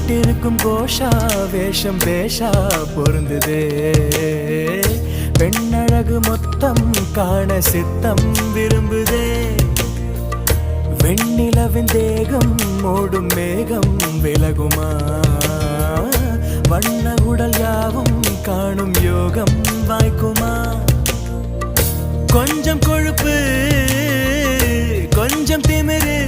போட்டிருக்கும் கோஷா வேஷம் பேஷா பொருந்துதே பெண்ணழகு மொத்தம் காண சித்தம் விரும்புதே வெண்ணிலவின் தேகம் மூடும் மேகம் விலகுமா வண்ண உடல் யாவும் காணும் யோகம் வாய்க்குமா கொஞ்சம் கொழுப்பு கொஞ்சம் திமிரு